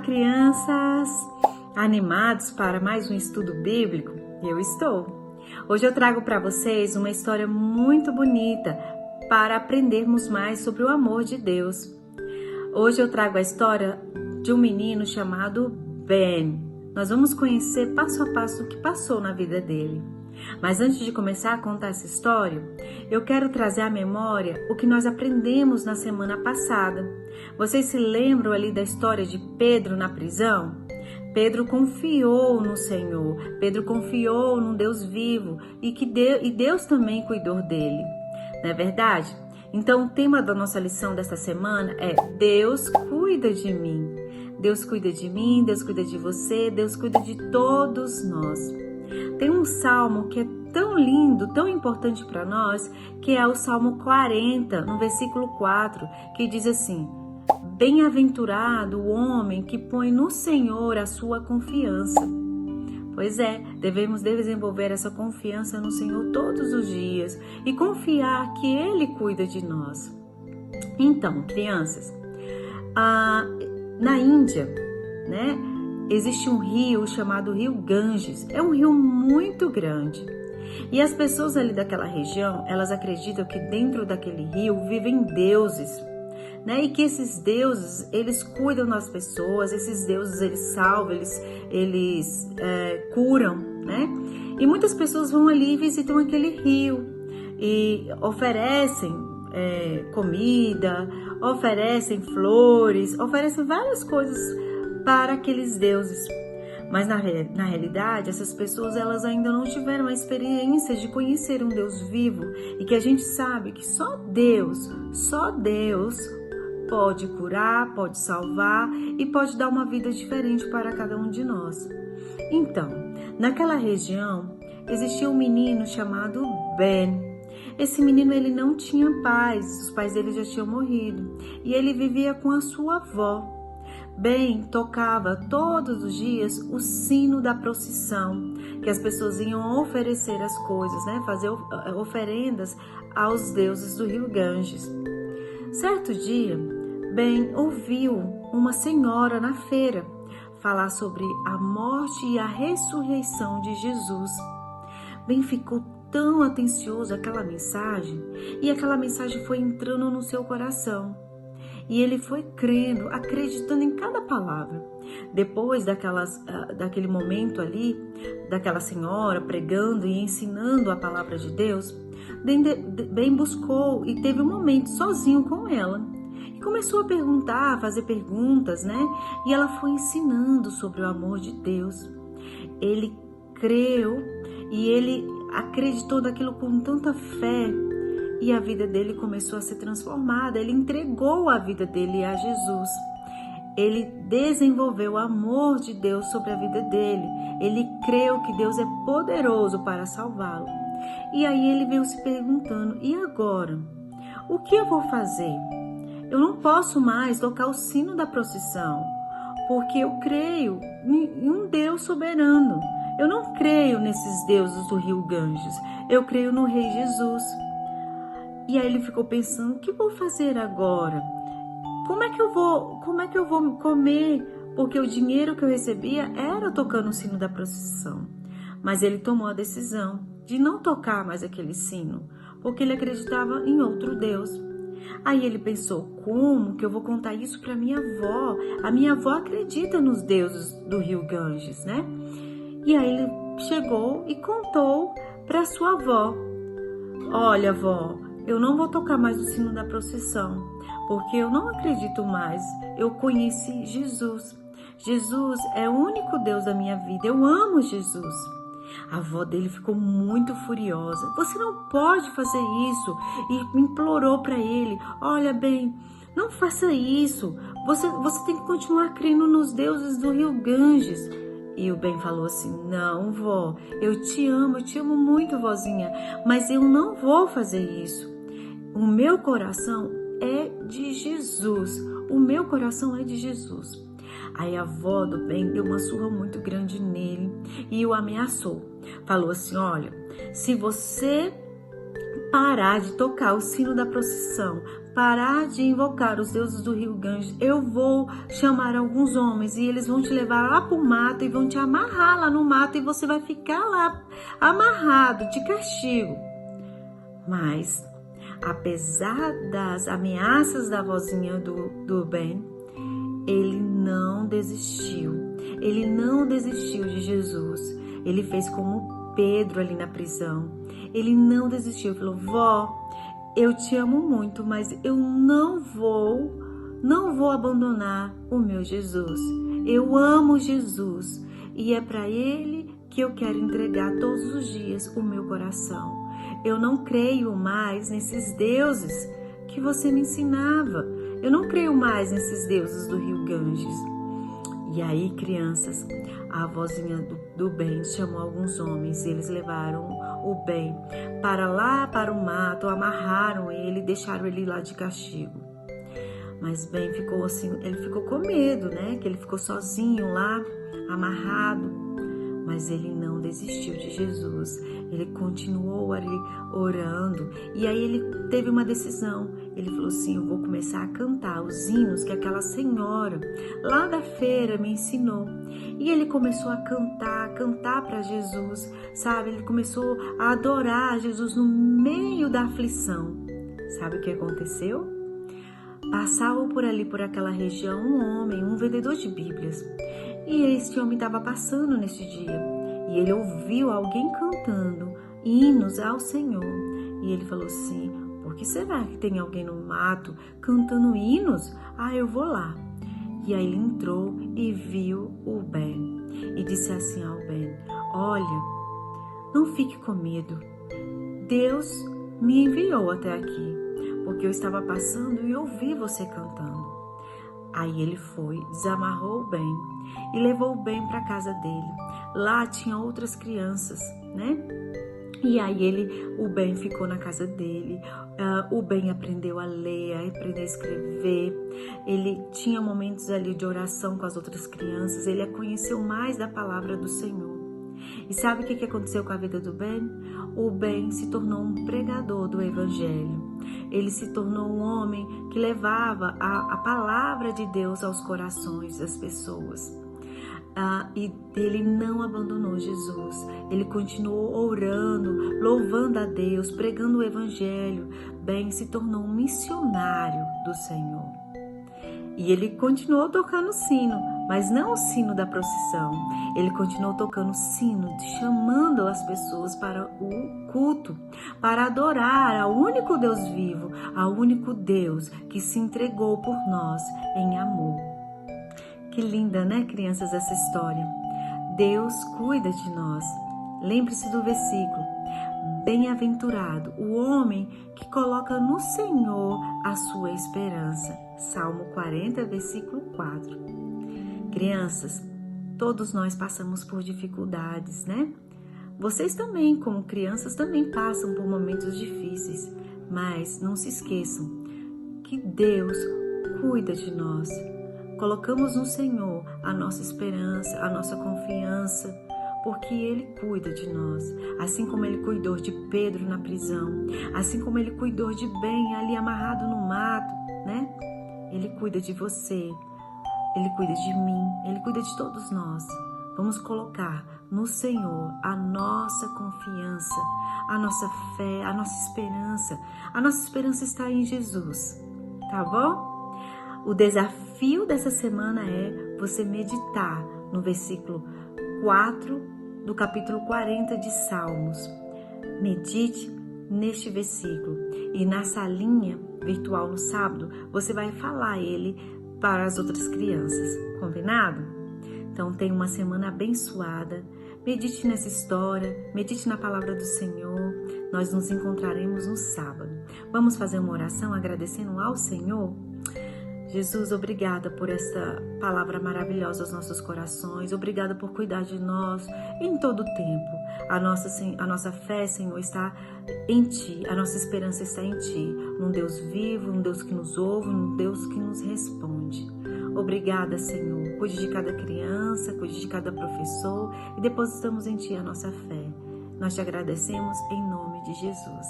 crianças! Animados para mais um estudo bíblico? Eu estou! Hoje eu trago para vocês uma história muito bonita para aprendermos mais sobre o amor de Deus. Hoje eu trago a história de um menino chamado Ben. Nós vamos conhecer passo a passo o que passou na vida dele. Mas antes de começar a contar essa história, eu quero trazer à memória o que nós aprendemos na semana passada. Vocês se lembram ali da história de Pedro na prisão? Pedro confiou no Senhor, Pedro confiou no Deus vivo e Deus também cuidou dele. Não é verdade? Então o tema da nossa lição desta semana é Deus cuida de mim. Deus cuida de mim, Deus cuida de você, Deus cuida de todos nós. Tem um salmo que é tão lindo, tão importante para nós, que é o Salmo 40, no versículo 4, que diz assim: Bem-aventurado o homem que põe no Senhor a sua confiança. Pois é, devemos desenvolver essa confiança no Senhor todos os dias e confiar que Ele cuida de nós. Então, crianças, na Índia, né, existe um rio chamado Rio Ganges. É um rio muito grande. E as pessoas ali daquela região, elas acreditam que dentro daquele rio vivem deuses, né? E que esses deuses, eles cuidam das pessoas, esses deuses, eles salvam, eles curam, né? E muitas pessoas vão ali e visitam aquele rio e oferecem comida, oferecem flores, oferecem várias coisas para aqueles deuses. Mas na realidade, essas pessoas elas ainda não tiveram a experiência de conhecer um Deus vivo e que a gente sabe que só Deus pode curar, pode salvar e pode dar uma vida diferente para cada um de nós. Então, naquela região existia um menino chamado Ben. Esse menino ele não tinha pais, os pais dele já tinham morrido e ele vivia com a sua avó. Ben tocava todos os dias o sino da procissão, que as pessoas iam oferecer as coisas, né? Fazer oferendas aos deuses do rio Ganges. Certo dia, Ben ouviu uma senhora na feira falar sobre a morte e a ressurreição de Jesus. Ben ficou tão atencioso àquela mensagem e aquela mensagem foi entrando no seu coração. E ele foi crendo, acreditando em cada palavra. Depois daquele momento ali, daquela senhora pregando e ensinando a palavra de Deus, Ben buscou e teve um momento sozinho com ela. E começou a perguntar, a fazer perguntas, né? E ela foi ensinando sobre o amor de Deus. Ele creu e ele acreditou naquilo com tanta fé. E a vida dele começou a ser transformada. Ele entregou a vida dele a Jesus. Ele desenvolveu o amor de Deus sobre a vida dele. Ele creu que Deus é poderoso para salvá-lo. E aí ele veio se perguntando, e agora? O que eu vou fazer? Eu não posso mais tocar o sino da procissão, porque eu creio em um Deus soberano. Eu não creio nesses deuses do rio Ganges. Eu creio no Rei Jesus. E aí ele ficou pensando, o que vou fazer agora? Como é que eu vou comer? Porque o dinheiro que eu recebia era tocando o sino da procissão. Mas ele tomou a decisão de não tocar mais aquele sino, porque ele acreditava em outro Deus. Aí ele pensou, como que eu vou contar isso para minha avó? A minha avó acredita nos deuses do rio Ganges, né? E aí ele chegou e contou para sua avó. Olha, avó, eu não vou tocar mais o sino da procissão, porque eu não acredito mais. Eu conheci Jesus. Jesus é o único Deus da minha vida. Eu amo Jesus. A avó dele ficou muito furiosa. Você não pode fazer isso. E implorou para ele. Olha, Ben, não faça isso. Você tem que continuar crendo nos deuses do rio Ganges. E o Ben falou assim, não, vó, eu te amo muito, vozinha, mas eu não vou fazer isso. O meu coração é de Jesus. O meu coração é de Jesus. Aí a avó do Ben deu uma surra muito grande nele e o ameaçou. Falou assim, olha, se você parar de tocar o sino da procissão, parar de invocar os deuses do rio Ganges, eu vou chamar alguns homens e eles vão te levar lá pro mato e vão te amarrar lá no mato e você vai ficar lá amarrado de castigo. Mas, apesar das ameaças da vozinha do Ben, ele não desistiu. Ele não desistiu de Jesus. Ele fez como Pedro ali na prisão. Ele não desistiu. Falou: vó, eu te amo muito, mas eu não vou abandonar o meu Jesus. Eu amo Jesus e é para ele que eu quero entregar todos os dias o meu coração. Eu não creio mais nesses deuses que você me ensinava. Eu não creio mais nesses deuses do rio Ganges. E aí, crianças, a vozinha do Ben chamou alguns homens e eles levaram o Ben para lá, para o mato, amarraram ele e deixaram ele lá de castigo. Mas Ben ficou assim, ele ficou com medo, né? Que ele ficou sozinho lá, amarrado. Mas ele não desistiu de Jesus. Ele continuou ali orando. E aí ele teve uma decisão. Ele falou assim: eu vou começar a cantar os hinos que aquela senhora lá da feira me ensinou. E ele começou a cantar para Jesus, sabe? Ele começou a adorar Jesus no meio da aflição. Sabe o que aconteceu? Passava por ali, por aquela região, um homem, um vendedor de Bíblias. E este homem estava passando nesse dia. E ele ouviu alguém cantando hinos ao Senhor. E ele falou assim: por que será que tem alguém no mato cantando hinos? Ah, eu vou lá. E aí ele entrou e viu o Ben. E disse assim ao Ben: olha, não fique com medo. Deus me enviou até aqui, porque eu estava passando e ouvi você cantando. Aí ele foi, desamarrou o Ben e levou o Ben para a casa dele. Lá tinha outras crianças, né? E aí o Ben ficou na casa dele. O Ben aprendeu a ler, aprendeu a escrever. Ele tinha momentos ali de oração com as outras crianças. Ele conheceu mais da palavra do Senhor. E sabe o que aconteceu com a vida do Ben? O Ben se tornou um pregador do Evangelho. Ele se tornou um homem que levava a palavra de Deus aos corações das pessoas. E ele não abandonou Jesus. Ele continuou orando, louvando a Deus, pregando o Evangelho. Ben se tornou um missionário do Senhor. E ele continuou tocando sino, mas não o sino da procissão. Ele continuou tocando o sino, chamando as pessoas para o culto, para adorar ao único Deus vivo, ao único Deus que se entregou por nós em amor. Que linda, né, crianças, essa história? Deus cuida de nós. Lembre-se do versículo: bem-aventurado o homem que coloca no Senhor a sua esperança. Salmo 40, versículo 4. Crianças, todos nós passamos por dificuldades, né? Vocês também, como crianças, também passam por momentos difíceis. Mas não se esqueçam que Deus cuida de nós. Colocamos no Senhor a nossa esperança, a nossa confiança, porque Ele cuida de nós, assim como Ele cuidou de Pedro na prisão, assim como Ele cuidou de Ben ali amarrado no mato, né? Ele cuida de você, Ele cuida de mim, Ele cuida de todos nós. Vamos colocar no Senhor a nossa confiança, a nossa fé, a nossa esperança. A nossa esperança está em Jesus, tá bom? O desafio dessa semana é você meditar no versículo 4 do capítulo 40 de Salmos. Medite neste versículo e na salinha virtual no sábado você vai falar ele para as outras crianças, combinado? Então tenha uma semana abençoada, medite nessa história, medite na palavra do Senhor. Nós nos encontraremos no sábado. Vamos fazer uma oração agradecendo ao Senhor? Jesus, obrigada por essa palavra maravilhosa aos nossos corações. Obrigada por cuidar de nós em todo o tempo. A nossa fé, Senhor, está em Ti. A nossa esperança está em Ti. Num Deus vivo, num Deus que nos ouve, num Deus que nos responde. Obrigada, Senhor. Cuide de cada criança, cuide de cada professor e depositamos em Ti a nossa fé. Nós te agradecemos em nome de Jesus.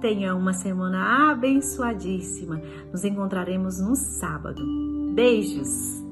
Tenha uma semana abençoadíssima. Nos encontraremos no sábado. Beijos!